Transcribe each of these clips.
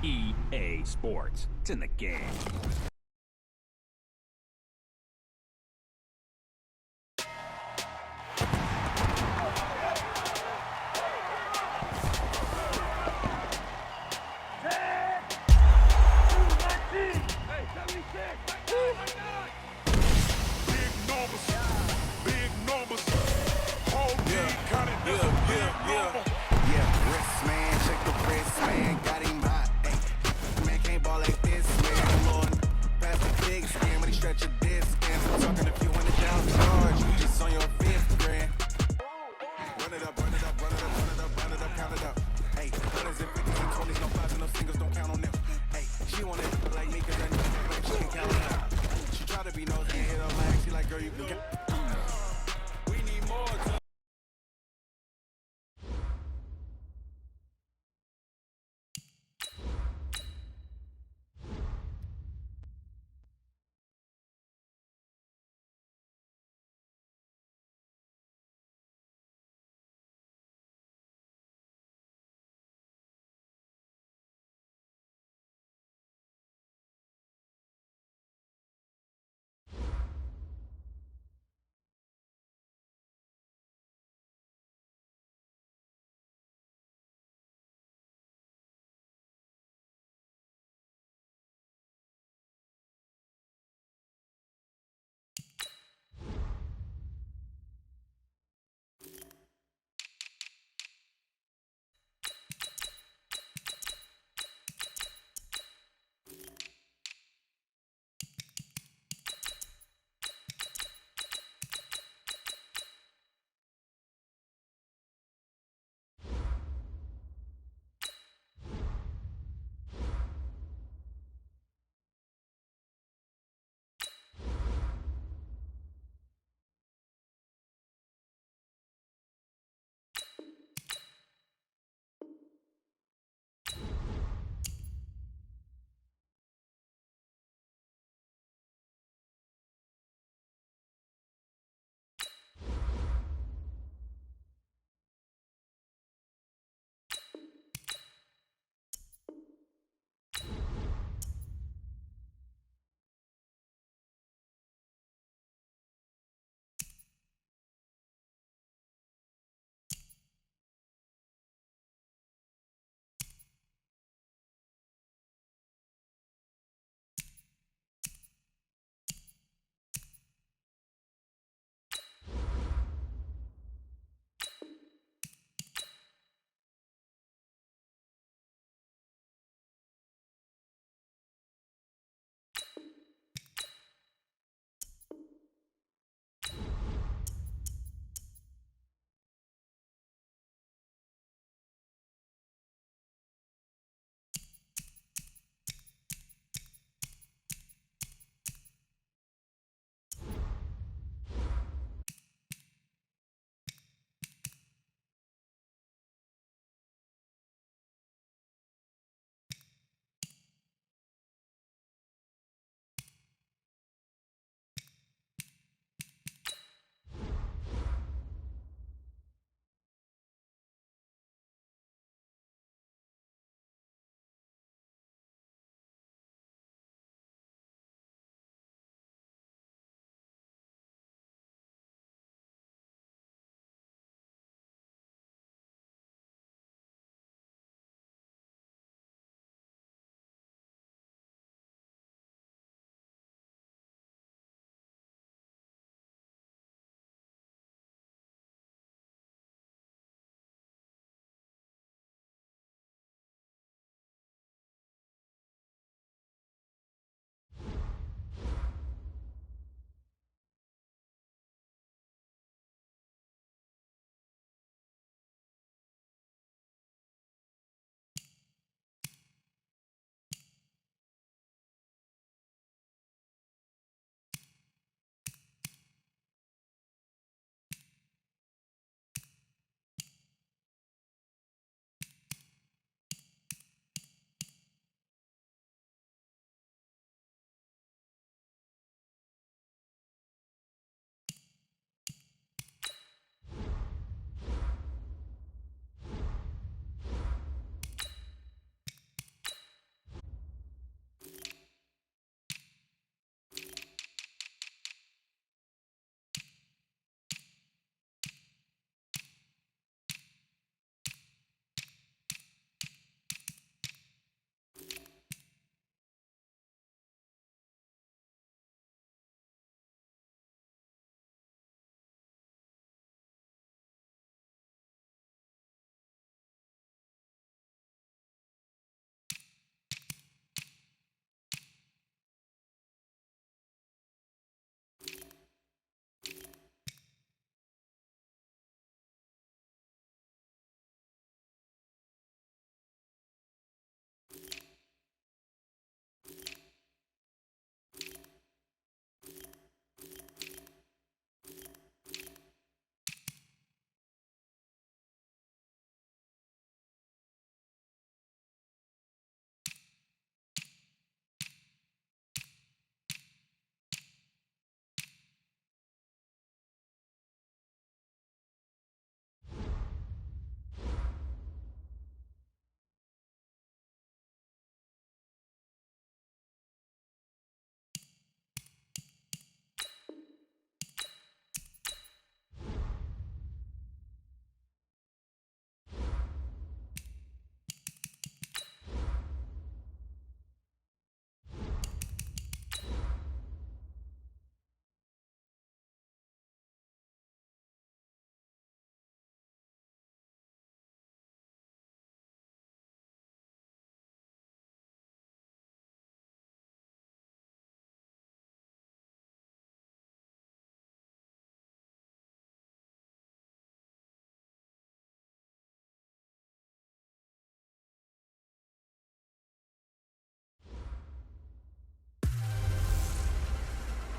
EA Sports. It's in the game.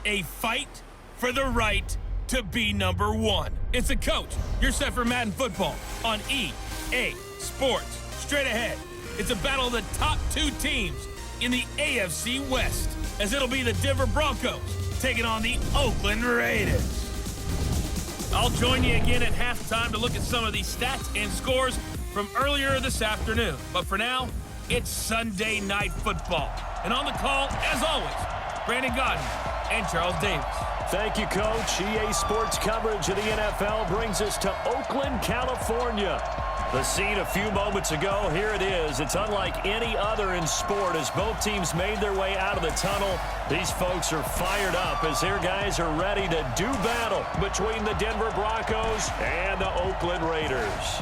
A fight for the right to be number one. It's a coach. You're set for Madden football on EA Sports. Straight ahead, it's a battle of the top two teams in the AFC West, as it'll be the Denver Broncos taking on the Oakland Raiders. I'll join you again at halftime to look at some of these stats and scores from earlier this afternoon. But for now, it's Sunday Night Football. And on the call, as always, Brandon Godden and Charles Davis. Thank you, Coach. EA Sports coverage of the NFL brings us to Oakland, California. The scene a few moments ago, here it is. It's unlike any other in sport as both teams made their way out of the tunnel. These folks are fired up as their guys are ready to do battle between the Denver Broncos and the Oakland Raiders.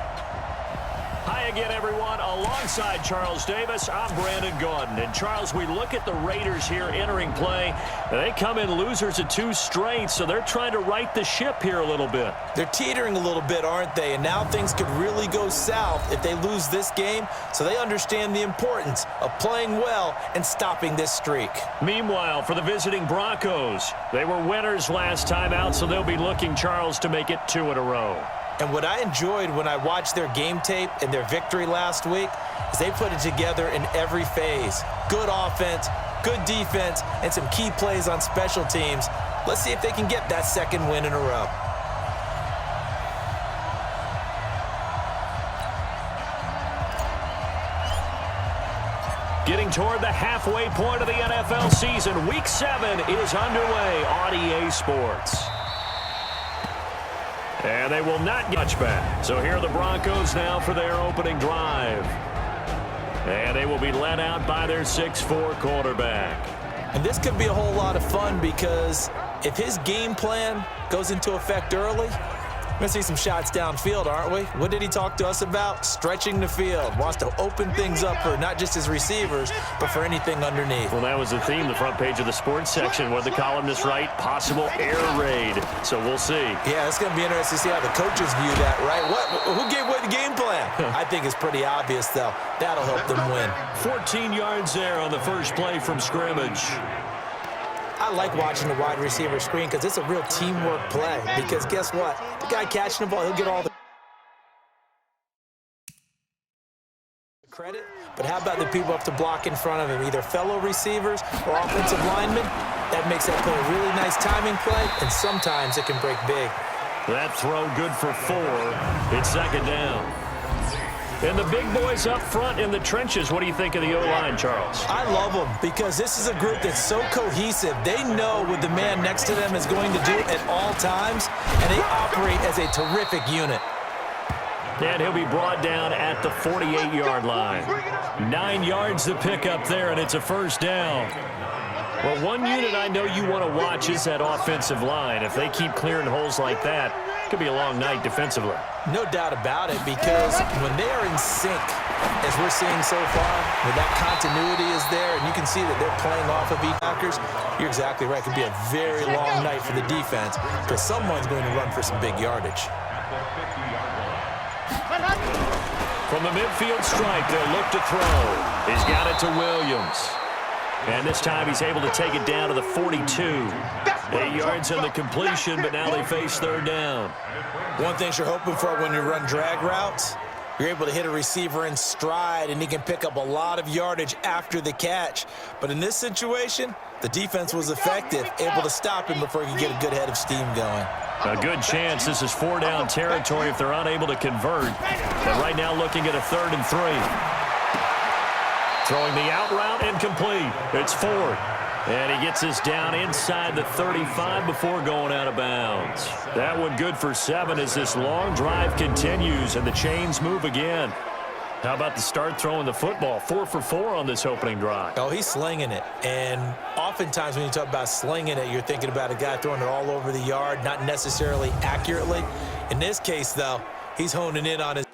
Hi again, everyone. Alongside Charles Davis, I'm Brandon Gaudin. And Charles, we look at the Raiders here entering play. They come in losers of 2 straight, so they're trying to right the ship here a little bit. They're teetering a little bit, aren't they? And now things could really go south if they lose this game, so they understand the importance of playing well and stopping this streak. Meanwhile, for the visiting Broncos, they were winners last time out, so they'll be looking, Charles, to make it 2 in a row. And what I enjoyed when I watched their game tape and their victory last week is they put it together in every phase. Good offense, good defense, and some key plays on special teams. Let's see if they can get that 2nd win in a row. Getting toward the halfway point of the NFL season, Week 7 is underway on EA Sports. And they will not get much back. So here are the Broncos now for their opening drive. And they will be led out by their 6'4" quarterback. And this could be a whole lot of fun because if his game plan goes into effect early, we're going to see some shots downfield, aren't we? What did he talk to us about? Stretching the field. Wants to open things up for not just his receivers, but for anything underneath. Well, that was the theme, the front page of the sports section. What the columnist write? Possible air raid. So we'll see. Yeah, it's going to be interesting to see how the coaches view that, right? Who gave away the game plan? I think it's pretty obvious, though. That'll help them win. 14 yards there on the first play from scrimmage. I like watching the wide receiver screen because it's a real teamwork play. Because guess what? The guy catching the ball, he'll get all the credit. But how about the people up to block in front of him, either fellow receivers or offensive linemen? That makes that play a really nice timing play, and sometimes it can break big. That throw good for 4. It's 2nd down. And the big boys up front in the trenches. What do you think of the O-line, Charles? I love them because this is a group that's so cohesive. They know what the man next to them is going to do at all times, and they operate as a terrific unit. And he'll be brought down at the 48-yard line. 9 yards to pick up there, and it's a 1st down. Well, one unit I know you want to watch is that offensive line. If they keep clearing holes like that, it could be a long night defensively. No doubt about it, because when they are in sync, as we're seeing so far, when that continuity is there, and you can see that they're playing off of each other, you're exactly right. It could be a very long night for the defense, because someone's going to run for some big yardage. From the midfield stripe, they'll look to throw. He's got it to Williams. And this time he's able to take it down to the 42. 8 yards on the completion, but now they face 3rd down. One thing you're hoping for when you run drag routes, you're able to hit a receiver in stride, and he can pick up a lot of yardage after the catch. But in this situation, the defense was effective, able to stop him before he could get a good head of steam going. A good chance. This is 4-down territory if they're unable to convert. But right now looking at a 3rd and 3. Throwing the out route incomplete. It's 4th. And he gets us down inside the 35 before going out of bounds. That one good for 7 as this long drive continues and the chains move again. How about the start throwing the football? 4 for 4 on this opening drive. Oh, he's slinging it. And oftentimes when you talk about slinging it, you're thinking about a guy throwing it all over the yard, not necessarily accurately. In this case, though, he's honing in on his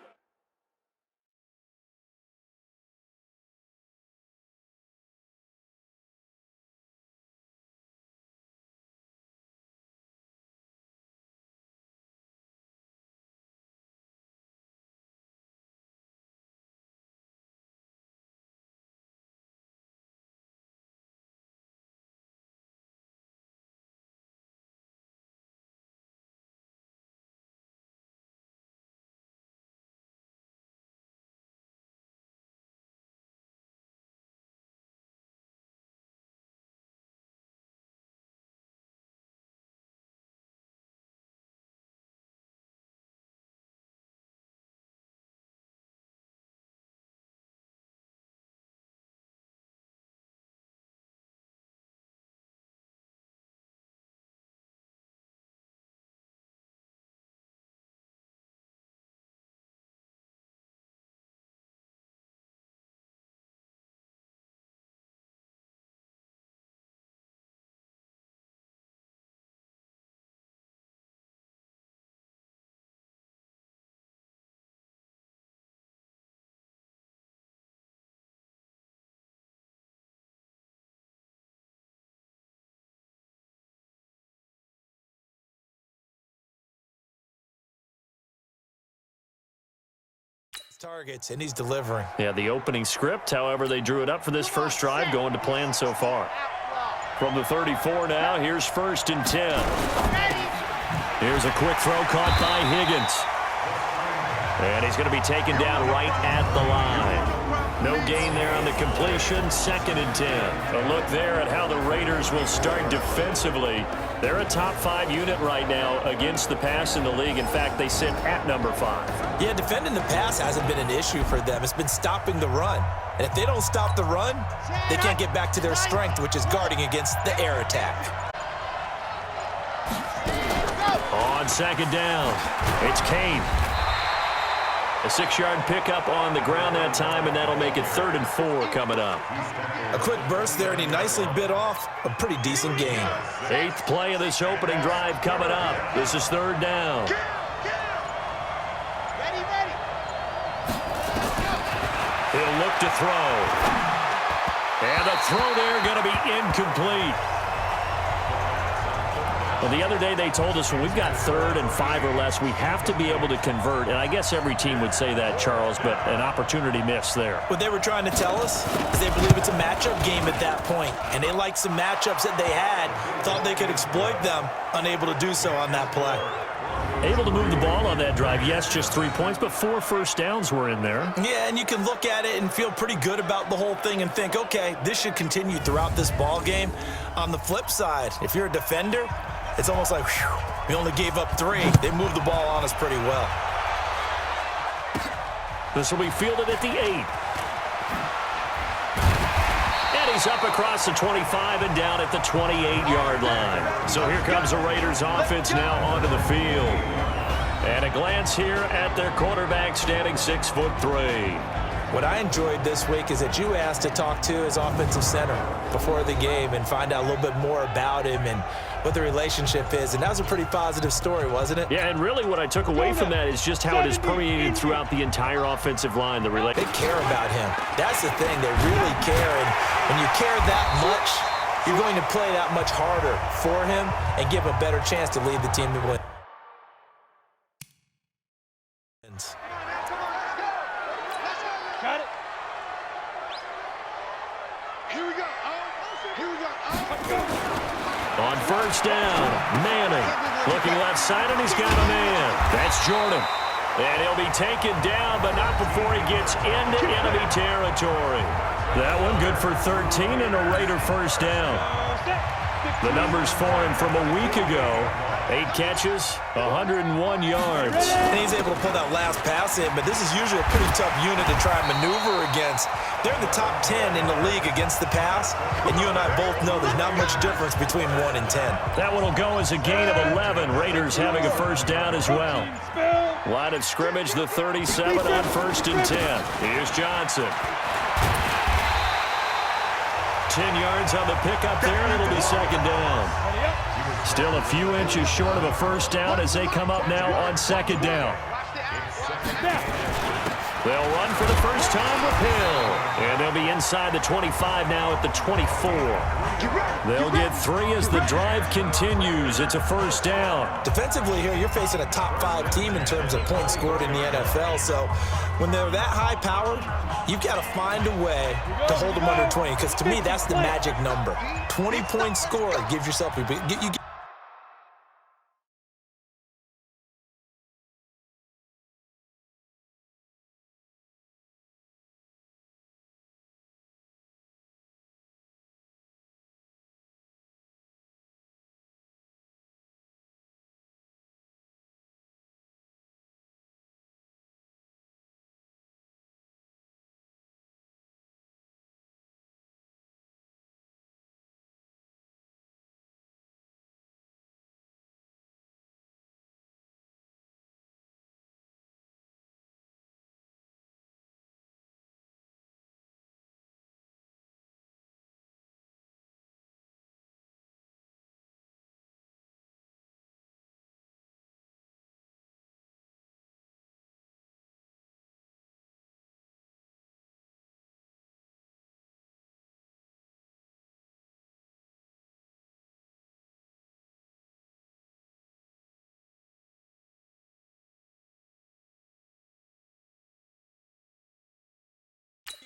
targets, and he's delivering. Yeah, the opening script, however they drew it up for this first drive, going to plan so far. From the 34 now, here's 1st and 10. Here's a quick throw caught by Higgins. And he's going to be taken down right at the line. No gain there on the completion, 2nd and 10. A look there at how the Raiders will start defensively. They're a top 5 unit right now against the pass in the league. In fact, they sit at number 5. Yeah, defending the pass hasn't been an issue for them. It's been stopping the run. And if they don't stop the run, they can't get back to their strength, which is guarding against the air attack. On 2nd down, it's Kane. A 6-yard pickup on the ground that time, and that'll make it 3rd and 4 coming up. A quick burst there, and he nicely bit off a pretty decent gain. 8th play of this opening drive coming up. This is 3rd down. He'll look to throw. And the throw there going to be incomplete. Well, the other day they told us when we've got 3rd and 5 or less, we have to be able to convert. And I guess every team would say that, Charles, but an opportunity missed there. What they were trying to tell us is they believe it's a matchup game at that point. And they liked some matchups that they had, thought they could exploit them, unable to do so on that play. Able to move the ball on that drive. Yes, just 3 points, but 4 first downs were in there. Yeah, and you can look at it and feel pretty good about the whole thing and think, okay, this should continue throughout this ball game. On the flip side, if you're a defender, it's almost like, whew, we only gave up 3. They moved the ball on us pretty well. This will be fielded at the 8. And he's up across the 25 and down at the 28-yard line. So here comes the Raiders offense now onto the field. And a glance here at their quarterback standing 6'3". What I enjoyed this week is that you asked to talk to his offensive center before the game and find out a little bit more about him and what the relationship is. And that was a pretty positive story, wasn't it? Yeah, and really what I took away from that is just how it is permeated throughout the entire offensive line. They care about him. That's the thing. They really care. And when you care that much, you're going to play that much harder for him and give a better chance to lead the team to win. Got it. Here we go. Here we go. On 1st down, Manning looking left side, and he's got a man. That's Jordan. And he'll be taken down, but not before he gets into enemy territory. That one good for 13 and a Raider 1st down. The numbers for him from a week ago. 8 catches, 101 yards. And he's able to pull that last pass in, but this is usually a pretty tough unit to try and maneuver against. They're in the top 10 in the league against the pass, and you and I both know there's not much difference between 1 and 10. That one will go as a gain of 11. Raiders having a 1st down as well. Line of scrimmage, the 37 on 1st and 10. Here's Johnson. 10 yards on the pickup there, and it'll be 2nd down. Still a few inches short of a 1st down as they come up now on 2nd down. They'll run for the first time with Hill. And they'll be inside the 25 now at the 24. They'll get 3 as the drive continues. It's a 1st down. Defensively here, you're facing a top 5 team in terms of points scored in the NFL. So when they're that high-powered, you've got to find a way to hold them under 20. Because to me, that's the magic number. 20 points scored gives yourself a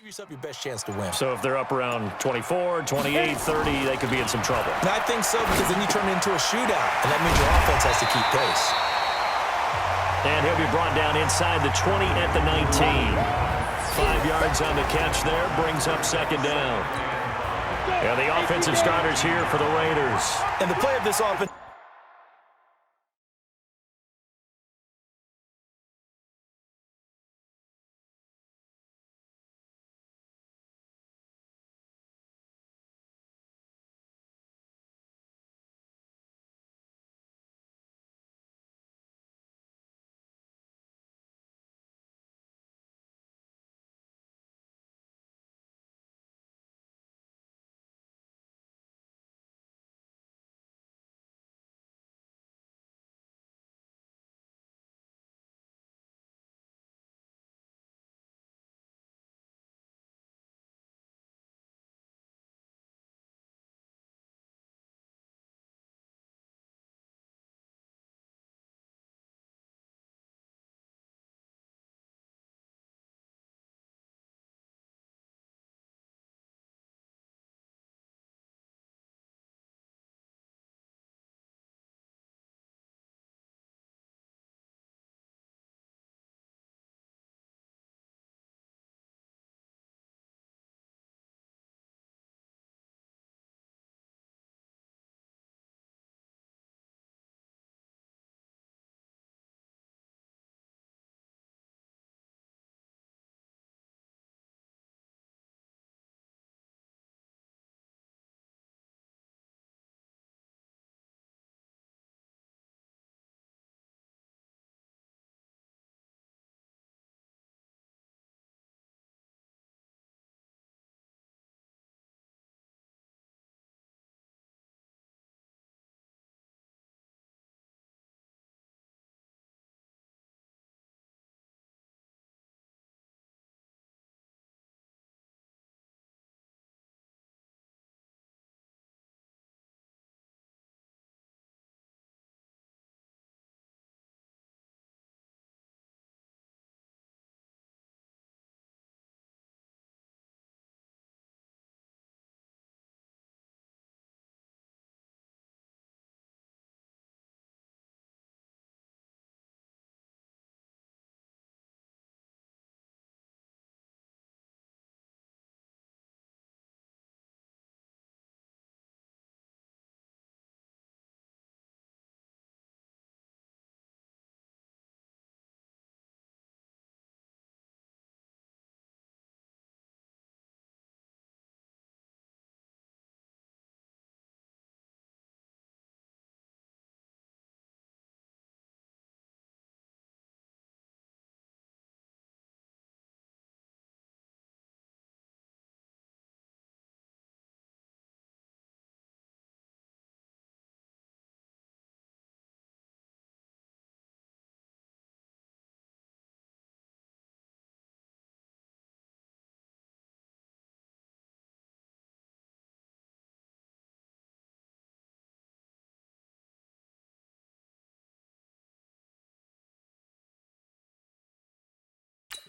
yourself your best chance to win. So if they're up around 24, 28, 30, they could be in some trouble. And I think so, because then you turn it into a shootout, and that means your offense has to keep pace. And he'll be brought down inside the 20 at the 19. 5 yards on the catch there, brings up second down. And the offensive starters here for the Raiders. And the play of this offense.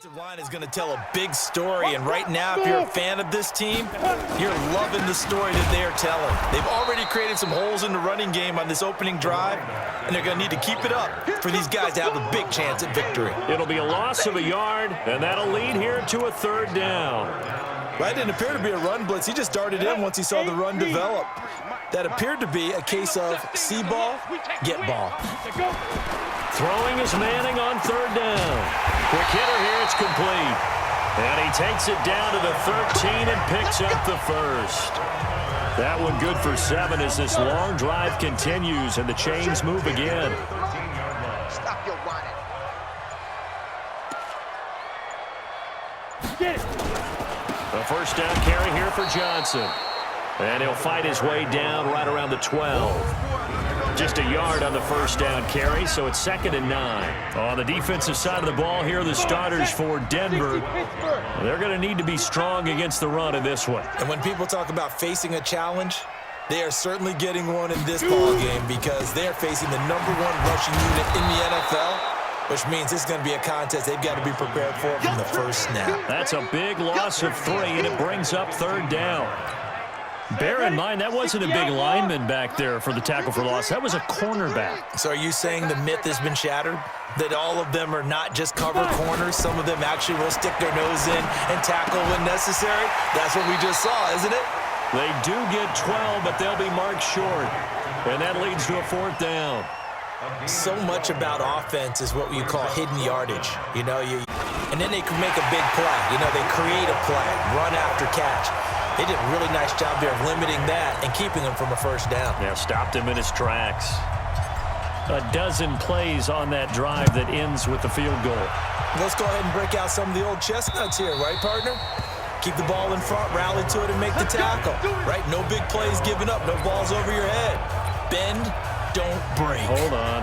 The line is going to tell a big story, and right now, if you're a fan of this team, you're loving the story that they're telling. They've already created some holes in the running game on this opening drive, and they're going to need to keep it up for these guys to have a big chance at victory. It'll be a loss of a yard, and that'll lead here to a third down. That didn't appear to be a run blitz. He just darted in once he saw the run develop. That appeared to be a case of see ball, get ball. Throwing is Manning on third down. Quick hitter here, it's complete. And he takes it down to the 13 and picks up the first. That one good for 7 as this long drive continues and the chains move again. Stop your whining. A first down carry here for Johnson. And he'll fight his way down right around the 12. Just a yard on the first down carry, so it's 2nd and 9. On the defensive side of the ball, here are the starters for Denver. They're going to need to be strong against the run in this one. And when people talk about facing a challenge, they are certainly getting one in this ball game because they're facing the #1 rushing unit in the NFL. which means this is going to be a contest they've got to be prepared for from the first snap. That's a big loss of 3, and it brings up 3rd down. Bear in mind, that wasn't a big lineman back there for the tackle for loss. That was a cornerback. So are you saying the myth has been shattered? That all of them are not just cover corners? Some of them actually will stick their nose in and tackle when necessary? That's what we just saw, isn't it? They do get 12, but they'll be marked short. And that leads to a 4th down. So much about offense is what you call hidden yardage. You know, and then they can make a big play. You know, they create a play, run after catch. They did a really nice job there of limiting that and keeping him from a first down. Yeah, stopped him in his tracks. A dozen plays on that drive that ends with the field goal. Let's go ahead and break out some of the old chestnuts here, right, partner? Keep the ball in front, rally to it, and make the tackle, right? No big plays given up, no balls over your head. Bend, don't break. Hold on.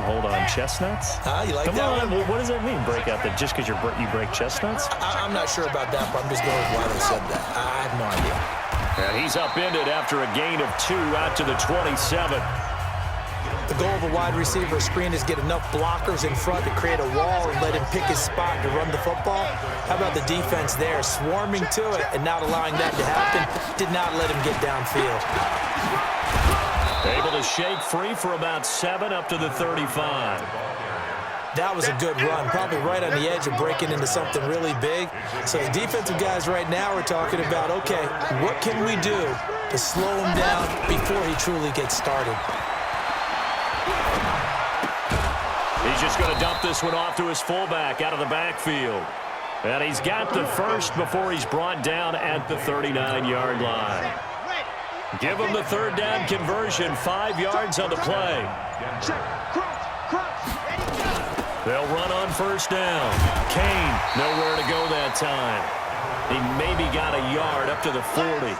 Chestnuts? You like Come that on. one? What does that mean, break out? That just because you break chestnuts? I'm not sure about that, but I'm just going with why they said that. I have no idea. And he's upended after a gain of 2 out to the 27. The goal of a wide receiver screen is get enough blockers in front to create a wall and let him pick his spot to run the football. How about the defense there, swarming to it and not allowing that to happen? Did not let him get downfield. Able to shake free for about 7 up to the 35. That was a good run, probably right on the edge of breaking into something really big. So the defensive guys right now are talking about, okay, what can we do to slow him down before he truly gets started? He's just going to dump this one off to his fullback out of the backfield. And he's got the first before he's brought down at the 39-yard line. Give him the 3rd down conversion, 5 yards on the play. They'll run on 1st down. Kane, nowhere to go that time. He maybe got a yard up to the 40.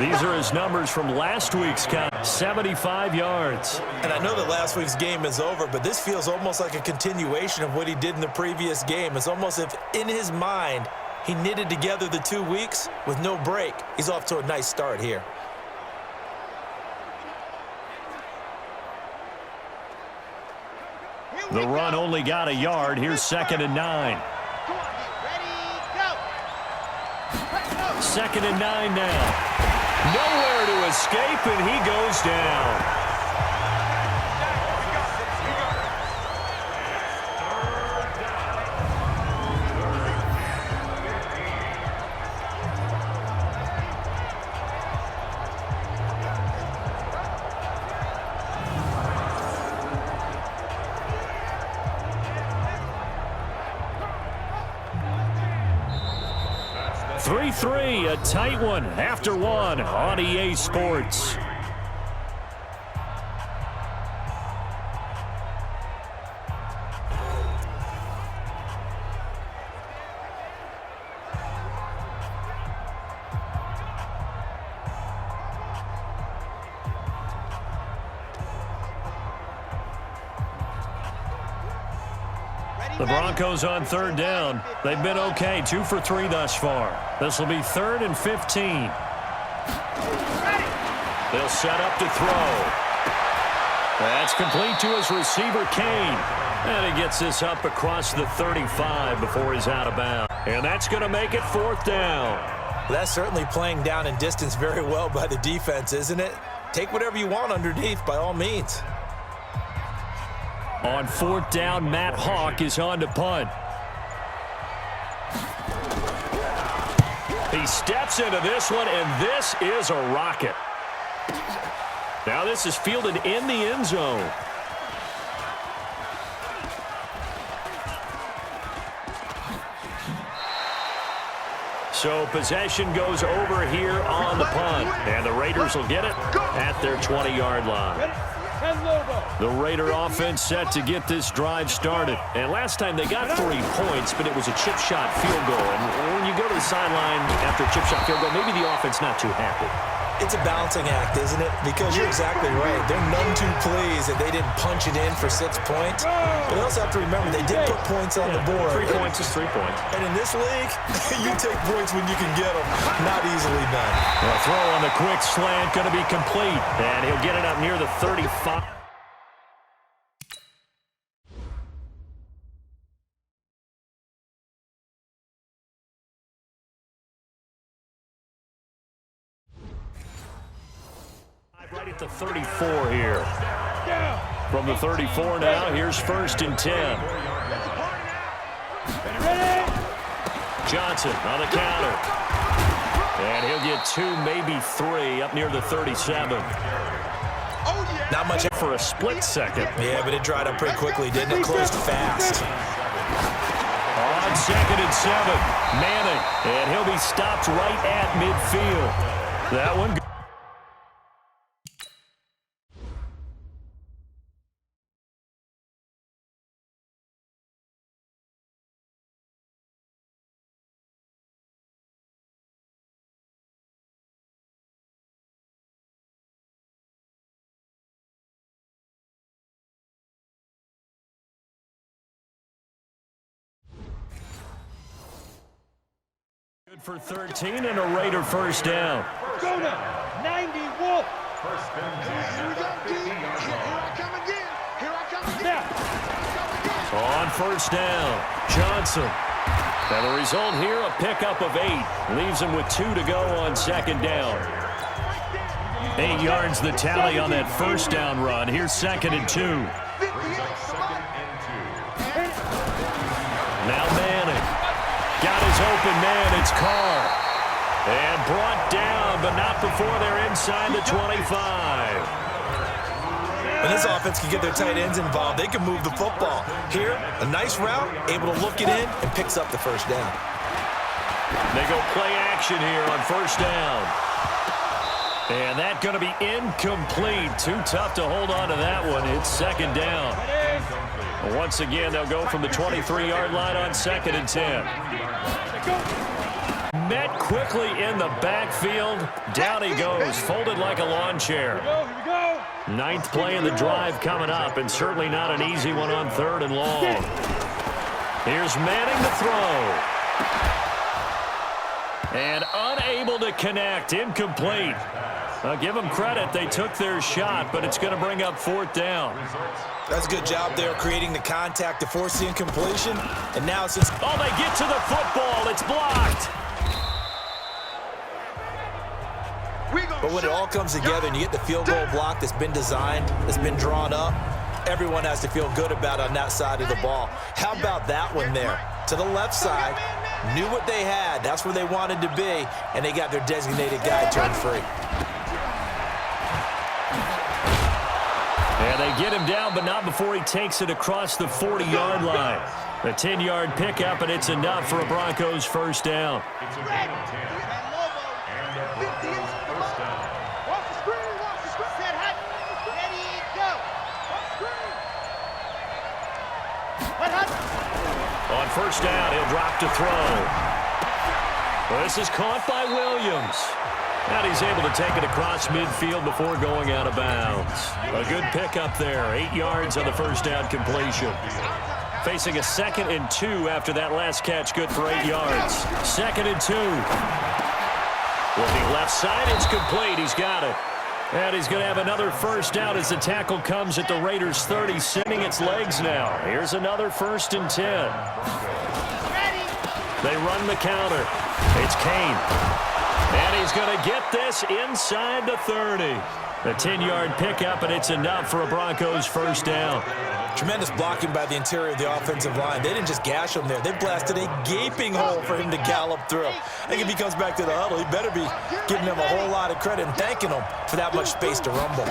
These are his numbers from last week's count, 75 yards. And I know that last week's game is over, but this feels almost like a continuation of what he did in the previous game. It's almost as if in his mind, he knitted together the 2 weeks with no break. He's off to a nice start here. The run only got a yard. Here's 2nd and 9. 2nd and 9 now. Nowhere to escape, and he goes down. A tight one after 1 on EA Sports. The Broncos on 3rd down. They've been okay, 2 for 3 thus far. This will be 3rd and 15. They'll set up to throw. That's complete to his receiver, Kane. And he gets this up across the 35 before he's out of bounds. And that's going to make it 4th down. That's certainly playing down in distance very well by the defense, isn't it? Take whatever you want underneath by all means. On 4th down, Matt Hawk is on to punt. He steps into this one, and this is a rocket. Now this is fielded in the end zone. So possession goes over here on the punt, and the Raiders will get it at their 20-yard line. The Raider offense set to get this drive started. And last time they got 3 points, but it was a chip shot field goal. And when you go to the sideline after a chip shot field goal, maybe the offense not too happy. It's a balancing act, isn't it? Because you're exactly right. They're none too pleased that they didn't punch it in for 6 points. But they also have to remember they did put points on the board. 3 points is 3 points. And in this league, you take points when you can get them. Not easily done. The throw on the quick slant going to be complete. And he'll get it up near the 35. Right at the 34 here. From the 34 now, here's 1st and 10. Johnson on the counter. And he'll get 2, maybe 3 up near the 37. Not much For a split second. Yeah, but it dried up pretty quickly, didn't it? Closed fast. On 2nd and 7, Manning. And he'll be stopped right at midfield. That one. Good for 13 and a Raider 1st down. Go now, 90 Wolf. Here we go, dude. Here I come again. Here I come again. On 1st down, Johnson. And the result here, a pickup of 8. Leaves him with 2 to go on 2nd down. 8 yards the tally on that 1st down run. Here's 2nd and 2. Now Manning. Got his open man, it's Carr. And brought down, but not before they're inside the 25. When this offense can get their tight ends involved, they can move the football. Here, a nice route, able to look it in, and picks up the 1st down. They go play action here on 1st down. And that's going to be incomplete. Too tough to hold on to that one. It's 2nd down. Once again, they'll go from the 23-yard line on 2nd and 10. Met quickly in the backfield. Down he goes, folded like a lawn chair. Here we go. 9th play of the drive coming up, and certainly not an easy one on 3rd and long. Here's Manning to throw. And unable to connect, incomplete. I'll give them credit, they took their shot, but it's going to bring up 4th down. That's a good job there creating the contact to force the incompletion. And now since... Oh, they get to the football. It's blocked. But when it all comes together and you get the field goal block that's been designed, that's been drawn up, everyone has to feel good about on that side of the ball. How about that one there? To the left side, knew what they had. That's where they wanted to be, and they got their designated guy turned free. And they get him down, but not before he takes it across the 40-yard line. A 10-yard pickup, and it's enough for a Broncos 1st down. On 1st down, he'll drop to throw. Well, this is caught by Williams. And he's able to take it across midfield before going out of bounds. A good pickup there. 8 yards on the 1st down completion. Facing a 2nd and 2 after that last catch. Good for 8 yards. 2nd and 2. Looking left side, it's complete. He's got it. And he's going to have another 1st down as the tackle comes at the Raiders' 30, sending its legs now. Here's another 1st and 10. They run the counter. It's Kane. And he's going to get this inside the 30. A 10-yard pickup, and it's enough for a Broncos 1st down. Tremendous blocking by the interior of the offensive line. They didn't just gash him there. They blasted a gaping hole for him to gallop through. I think if he comes back to the huddle, he better be giving them a whole lot of credit and thanking them for that much space to rumble.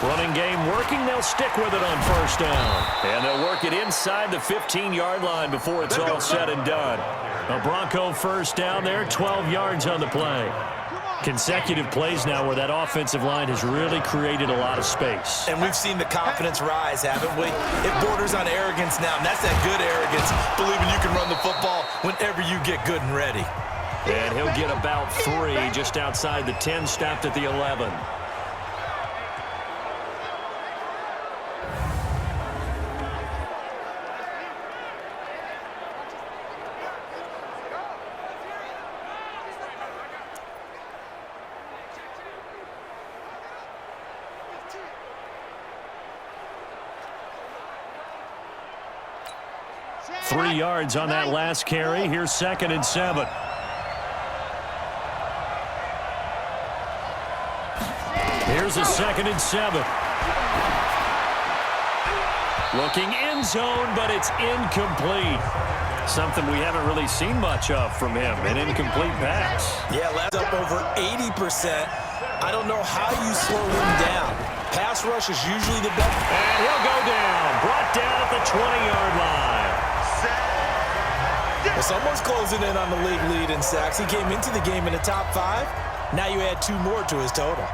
Running game working. They'll stick with it on 1st down. And they'll work it inside the 15-yard line before it's all said and done. A Bronco 1st down there, 12 yards on the play. Consecutive plays now where that offensive line has really created a lot of space. And we've seen the confidence rise, haven't we? It borders on arrogance now, and that's that good arrogance, believing you can run the football whenever you get good and ready. And he'll get about 3 just outside the 10, stopped at the 11. Three yards on that last carry. Here's 2nd and 7. Here's a 2nd and 7. Looking end zone, but it's incomplete. Something we haven't really seen much of from him, an incomplete pass. Yeah, last up over 80%. I don't know how you slow him down. Pass rush is usually the best. And he'll go down, brought down at the 20-yard line. Well, someone's closing in on the league lead in sacks. He came into the game in the top 5. Now you add 2 more to his total.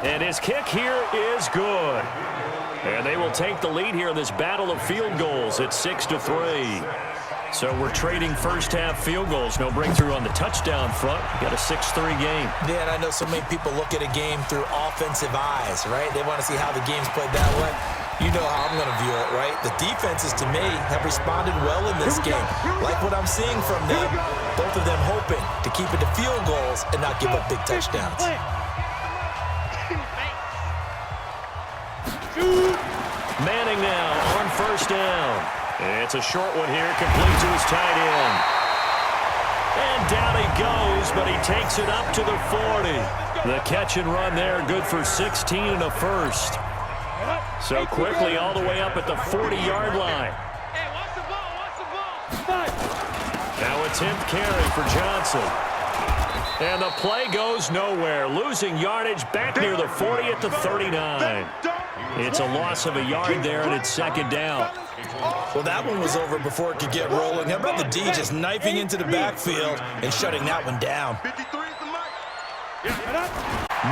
And his kick here is good. And they will take the lead here in this battle of field goals at 6-3. So we're trading first-half field goals. No breakthrough on the touchdown front. We got a 6-3 game. Yeah, and I know so many people look at a game through offensive eyes, right? They want to see how the game's played that way. You know how I'm going to view it, right? The defenses, to me, have responded well in this game. Like what I'm seeing from them, both of them hoping to keep it to field goals and not give up big touchdowns. Manning now on first down. It's a short one here, complete to his tight end. And down he goes, but he takes it up to the 40. The catch and run there, good for 16 and a first. So quickly all the way up at the 40-yard line. Hey, watch the ball, watch the ball. Now a 10th carry for Johnson. And the play goes nowhere. Losing yardage back near the 40 at the 39. It's a loss of a yard there, and it's 2nd down. Well, that one was over before it could get rolling. How about the D just knifing into the backfield and shutting that one down?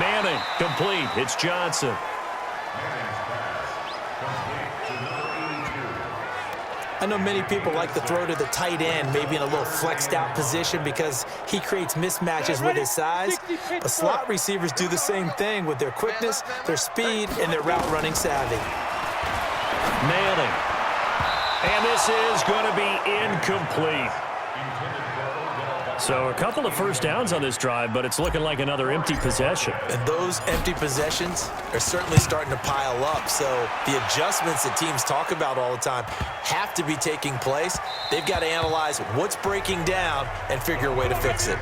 Manning, complete. It's Johnson. I know many people like to throw to the tight end, maybe in a little flexed out position because he creates mismatches with his size. But slot receivers do the same thing with their quickness, their speed, and their route running savvy. Manning. And this is going to be incomplete. So a couple of first downs on this drive, but it's looking like another empty possession. And those empty possessions are certainly starting to pile up. So the adjustments that teams talk about all the time have to be taking place. They've got to analyze what's breaking down and figure a way to fix it.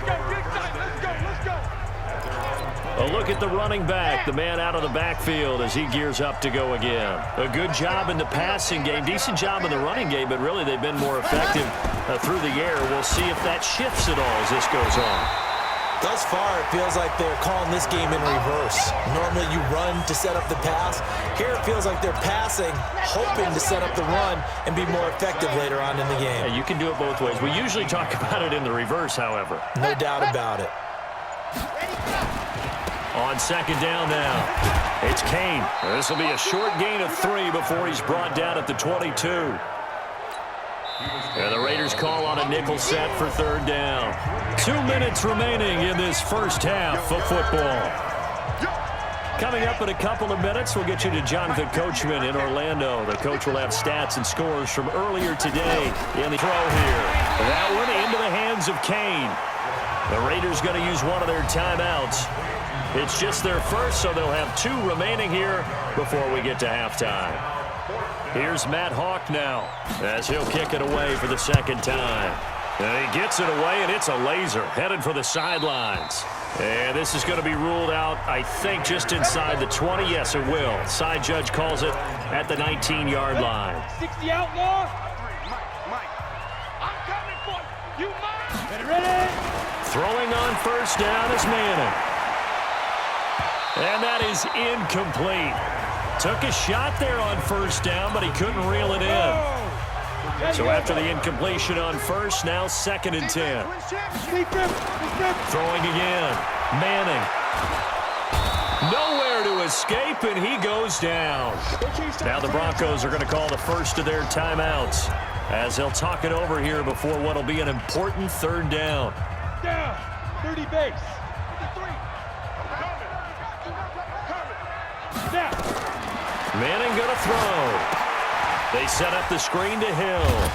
A look at the running back, the man out of the backfield as he gears up to go again. A good job in the passing game, decent job in the running game, but really they've been more effective through the air. We'll see if that shifts at all as this goes on. Thus far, it feels like they're calling this game in reverse. Normally you run to set up the pass. Here it feels like they're passing, hoping to set up the run and be more effective later on in the game. Yeah, you can do it both ways. We usually talk about it in the reverse, however. No doubt about it. On 2nd down now, it's Kane. This will be a short gain of 3 before he's brought down at the 22. And the Raiders call on a nickel set for 3rd down. 2 minutes remaining in this first half of football. Coming up in a couple of minutes, we'll get you to Jonathan Coachman in Orlando. The coach will have stats and scores from earlier today in the throw here. That one into the hands of Kane. The Raiders going to use one of their timeouts. It's just their first, so they'll have 2 remaining here before we get to halftime. Here's Matt Hawk now as he'll kick it away for the 2nd time. And he gets it away, and it's a laser headed for the sidelines. And this is going to be ruled out, I think, just inside the 20. Yes, it will. Side judge calls it at the 19-yard line. 60 outlaw. I'm coming for you. You mind? Ready? Throwing on first down is Manning. And that is incomplete. Took a shot there on first down, but he couldn't reel it in. So after the incompletion on first, now 2nd and 10. Throwing again. Manning. Nowhere to escape, and he goes down. Now the Broncos are going to call the first of their timeouts as they'll talk it over here before what will be an important 3rd down. Down. 30 base. Manning going to throw. They set up the screen to Hill.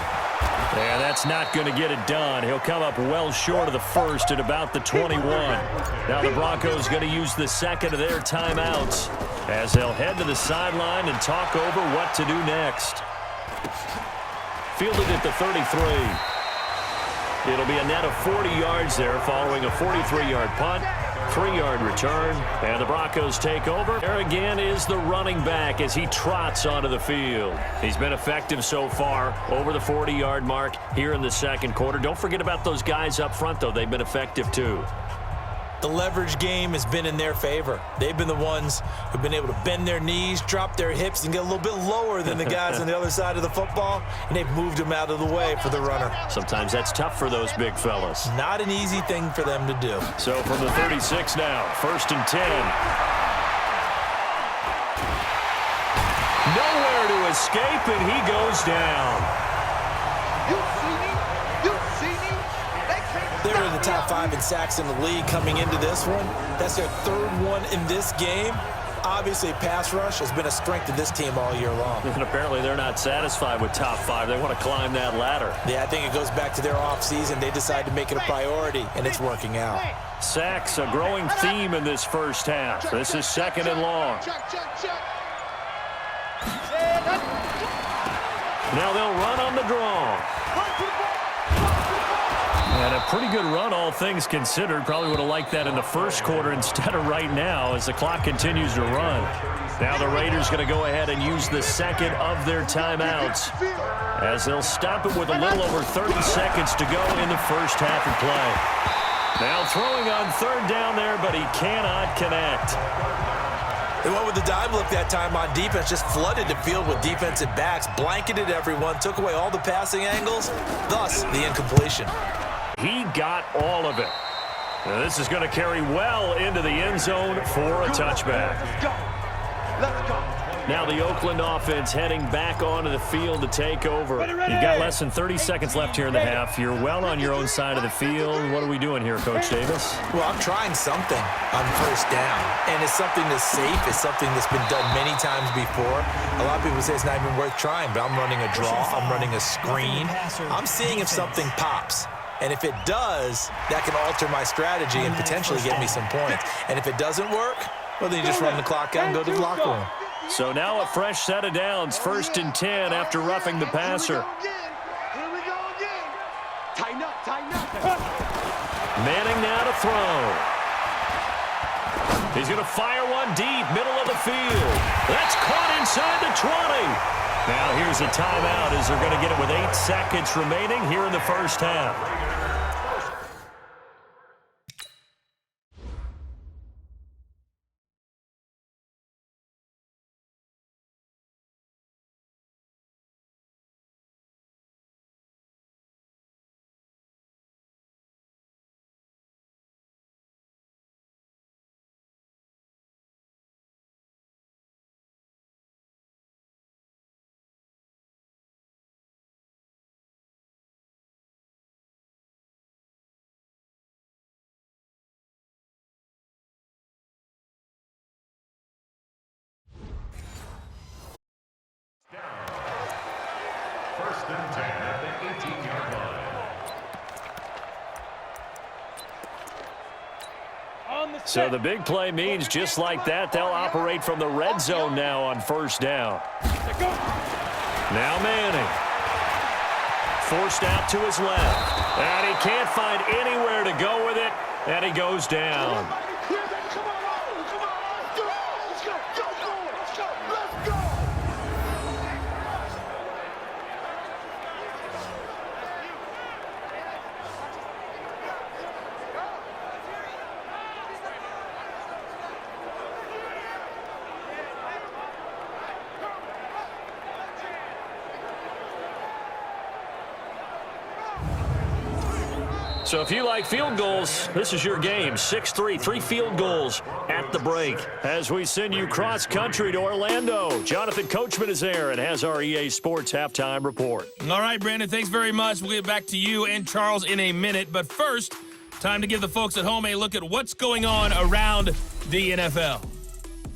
And that's not going to get it done. He'll come up well short of the first at about the 21. Now the Broncos going to use the 2nd of their timeouts as they'll head to the sideline and talk over what to do next. Fielded at the 33. It'll be a net of 40 yards there following a 43-yard punt, 3-yard return, and the Broncos take over. There again is the running back as he trots onto the field. He's been effective so far over the 40-yard mark here in the second quarter. Don't forget about those guys up front, though. They've been effective, too. The leverage game has been in their favor. They've been the ones who've been able to bend their knees, drop their hips, and get a little bit lower than the guys on the other side of the football, and they've moved them out of the way for the runner. Sometimes that's tough for those big fellas. Not an easy thing for them to do. So from the 36 now, 1st and 10. Nowhere to escape, and he goes down. They're in the top 5 in sacks in the league coming into this one. That's their 3rd one in this game. Obviously, pass rush has been a strength of this team all year long. And apparently they're not satisfied with top 5. They want to climb that ladder. Yeah, I think it goes back to their offseason. They decided to make it a priority, and it's working out. Sacks, a growing theme in this first half. This is 2nd and long. Now they'll run on the draw. And a pretty good run, all things considered. Probably would have liked that in the first quarter instead of right now as the clock continues to run. Now the Raiders going to go ahead and use the second of their timeouts as they'll stop it with a little over 30 seconds to go in the first half of play. Now throwing on 3rd down there, but he cannot connect. They went with the dime look that time on defense, just flooded the field with defensive backs, blanketed everyone, took away all the passing angles, thus the incompletion. He got all of it. Now this is going to carry well into the end zone for a touchback. Let's go. Now the Oakland offense heading back onto the field to take over. You've got less than 30 seconds left here in the half. You're well on your own side of the field. What are we doing here, Coach Davis? Well, I'm trying something on 1st down, and it's something that's safe. It's something that's been done many times before. A lot of people say it's not even worth trying, but I'm running a draw. I'm running a screen. I'm seeing if something pops. And if it does, that can alter my strategy and potentially get me some points. And if it doesn't work, well, then you just run the clock out and go to the locker room. So now a fresh set of downs, 1st and 10 after roughing the passer. Here we go again. Tighten up, tighten up. Manning now to throw. He's going to fire one deep, middle of the field. That's caught inside the 20. Now here's a timeout as they're going to get it with 8 seconds remaining here in the first half. So the big play means just like that, they'll operate from the red zone now on 1st down. Now Manning. Forced out to his left. And he can't find anywhere to go with it, and he goes down. So if you like field goals, this is your game. 6-3, 3 field goals at the break. As we send you cross-country to Orlando, Jonathan Coachman is there and has our EA Sports halftime report. All right, Brandon, thanks very much. We'll get back to you and Charles in a minute. But first, time to give the folks at home a look at what's going on around the NFL.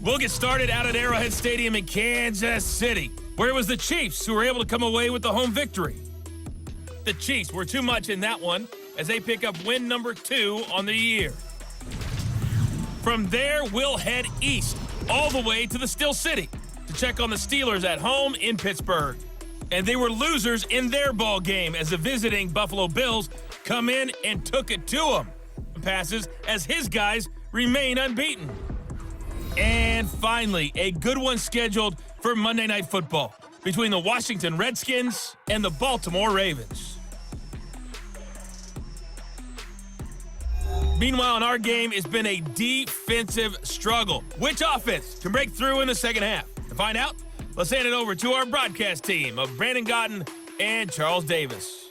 We'll get started out at Arrowhead Stadium in Kansas City, where it was the Chiefs who were able to come away with the home victory. The Chiefs were too much in that one, as they pick up win number 2 on the year. From there, we'll head east all the way to the Steel City to check on the Steelers at home in Pittsburgh. And they were losers in their ball game as the visiting Buffalo Bills come in and took it to them. Passes as his guys remain unbeaten. And finally, a good one scheduled for Monday Night Football between the Washington Redskins and the Baltimore Ravens. Meanwhile, in our game, it's been a defensive struggle. Which offense can break through in the second half? To find out, let's hand it over to our broadcast team of Brandon Gotten and Charles Davis.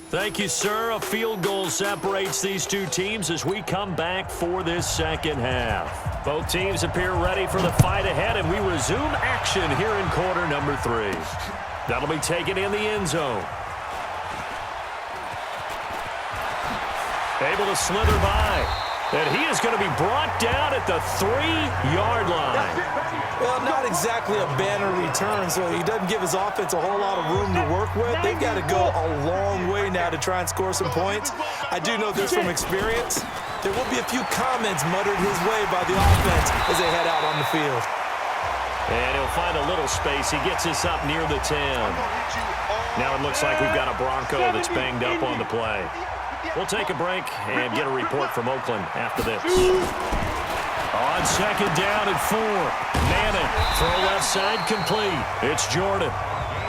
Thank you, sir. A field goal separates these two teams as we come back for this second half. Both teams appear ready for the fight ahead, and we resume action here in quarter number 3. That'll be taken in the end zone. Able to slither by. And he is going to be brought down at the 3-yard line. Well, not exactly a banner return, so he doesn't give his offense a whole lot of room to work with. They've got to go a long way now to try and score some points. I do know this from experience. There will be a few comments muttered his way by the offense as they head out on the field. And he'll find a little space. He gets us up near the 10. Now it looks like we've got a Bronco that's banged up on the play. We'll take a break and get a report from Oakland after this. On second down and 4. Manning, throw left side complete. It's Jordan.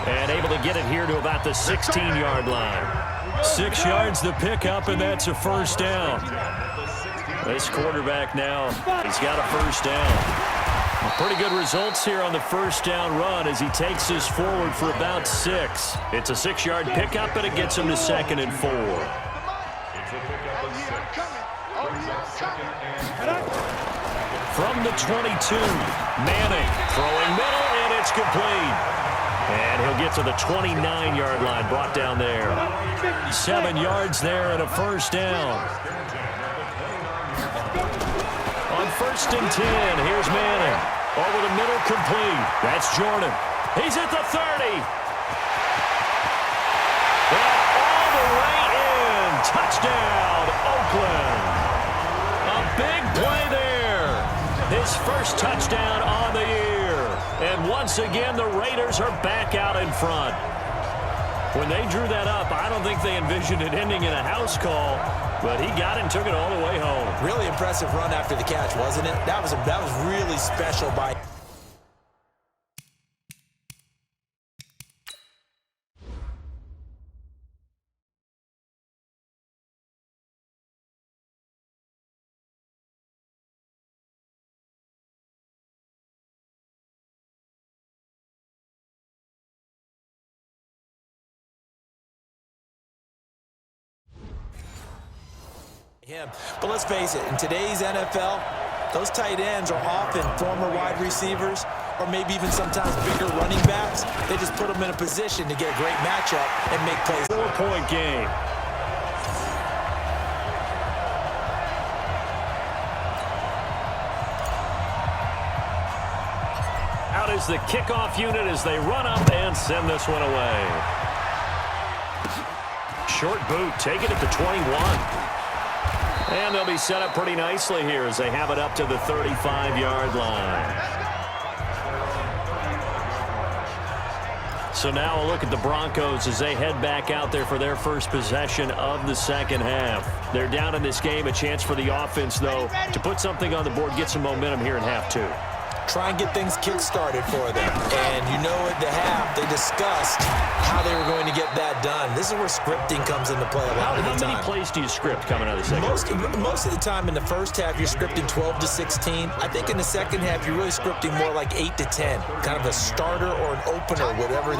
And able to get it here to about the 16-yard line. 6 yards the pickup, and that's a first down. This quarterback now, he's got a first down. Pretty good results here on the first down run as he takes us forward for about 6. It's a 6-yard pickup, and it gets him to 2nd and 4. From the 22, Manning throwing middle, and it's complete. And he'll get to the 29-yard line, brought down there. 7 yards there and a first down. On 1st and 10, here's Manning. Over the middle, complete. That's Jordan. He's at the 30. And all the way in. Touchdown, Oakland. A big play there. His first touchdown on the year. And once again, the Raiders are back out in front. When they drew that up, I don't think they envisioned it ending in a house call, but he got it and took it all the way home. Really impressive run after the catch, wasn't it? That was really special by... him. But let's face it, in today's NFL, those tight ends are often former wide receivers or maybe even sometimes bigger running backs. They just put them in a position to get a great matchup and make plays. 4-point game. Out is the kickoff unit as they run up and send this one away. Short boot, take it at the 21. And they'll be set up pretty nicely here as they have it up to the 35-yard line. So now a look at the Broncos as they head back out there for their first possession of the second half. They're down in this game. A chance for the offense, though, to put something on the board, get some momentum here in half 2. Try and get things kick-started for them. And you know at the half, they discussed how they were going to get that done. This is where scripting comes into play a lot of the time. How many plays do you script coming out of the second half? Most of the time in the first half, you're scripting 12 to 16. I think in the second half, you're really scripting more like 8 to 10. Kind of a starter or an opener, whatever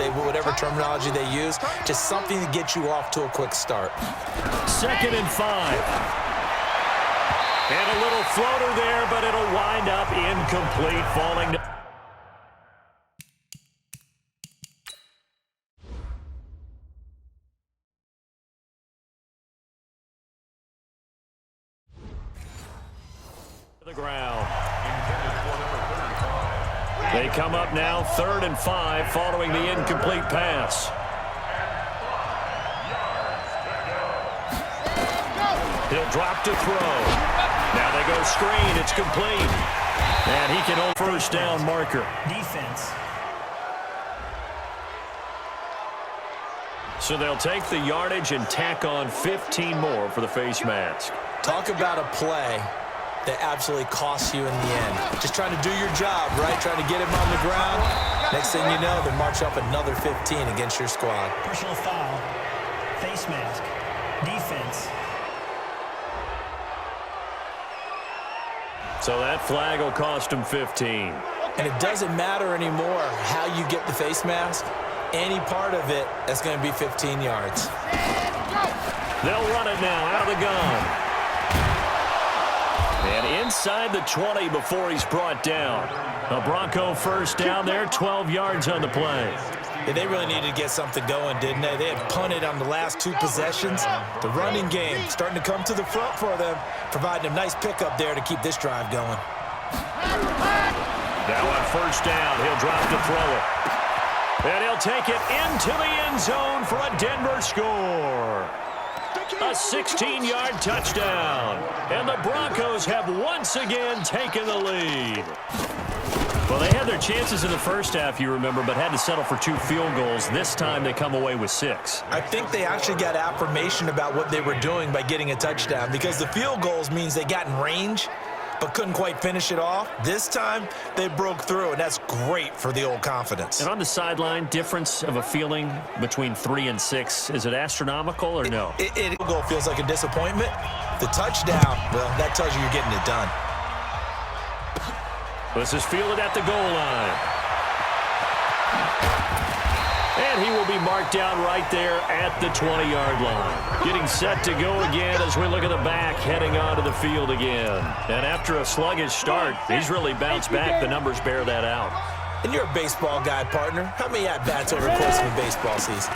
terminology they use. Just something to get you off to a quick start. 2nd and 5. And a little floater there, but it'll wind up incomplete, falling to the ground. They come up now 3rd and 5 following the incomplete pass. He'll drop to throw. Now they go screen. It's complete. And he can hold first down marker. Defense. So they'll take the yardage and tack on 15 more for the face mask. Talk about a play that absolutely costs you in the end. Just trying to do your job, right? Trying to get him on the ground. Next thing you know, they march up another 15 against your squad. Personal foul. Face mask. Defense. So that flag will cost him 15. And it doesn't matter anymore how you get the face mask. Any part of it, that's going to be 15 yards. They'll run it now out of the gun. And inside the 20 before he's brought down. A Bronco first down there, 12 yards on the play. Yeah, they really needed to get something going, didn't they? They had punted on the last two possessions. The running game starting to come to the front for them, providing a nice pickup there to keep this drive going. Now on first down, he'll drop to throw it. And he'll take it into the end zone for a Denver score. A 16-yard touchdown. And the Broncos have once again taken the lead. Well, they had their chances in the first half, you remember, but had to settle for 2 field goals. This time they come away with 6. I think they actually got affirmation about what they were doing by getting a touchdown, because the field goals means they got in range but couldn't quite finish it off. This time, they broke through, and that's great for the old confidence. And on the sideline, difference of a feeling between 3 and 6, is it astronomical or no? It goal feels like a disappointment. The touchdown, well, that tells you you're getting it done. This is fielded at the goal line. And he will be marked down right there at the 20-yard line. Getting set to go again as we look at the back, heading onto the field again. And after a sluggish start, he's really bounced back. The numbers bear that out. And you're a baseball guy, partner. How many at-bats over the course of a baseball season?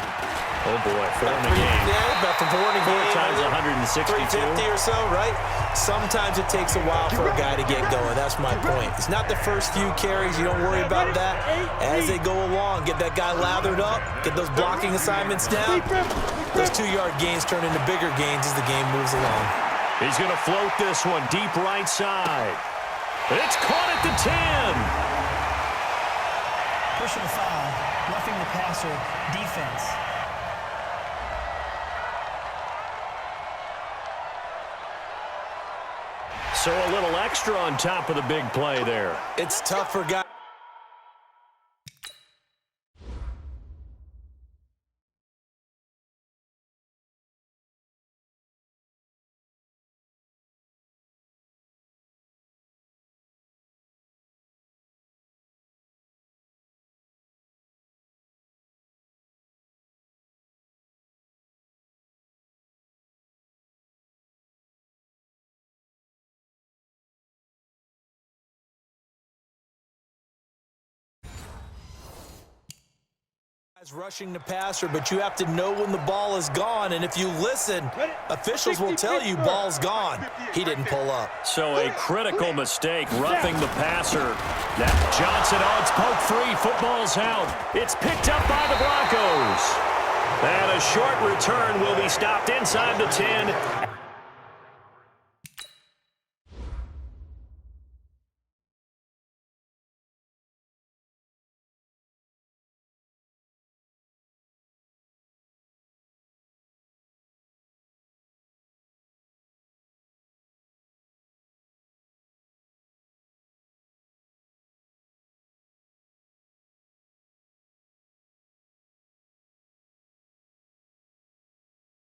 Oh, boy, 4 in a game. Yeah, about 4 in a game. 4 times 162. 350 or so, right? Sometimes it takes a while for a guy to get going. That's my point. It's not the first few carries. You don't worry about that. As they go along, get that guy lathered up, get those blocking assignments down. Those 2-yard gains turn into bigger gains as the game moves along. He's going to float this one deep right side. It's caught at the 10. Personal foul. Roughing the passer. Defense. So a little extra on top of the big play there. It's tough for guys. Rushing the passer, but you have to know when the ball is gone, and if you listen, officials will tell you ball's gone. He didn't pull up. So a critical mistake, roughing the passer. That Johnson, it's poke free, football's out. It's picked up by the Broncos. And a short return will be stopped inside the 10.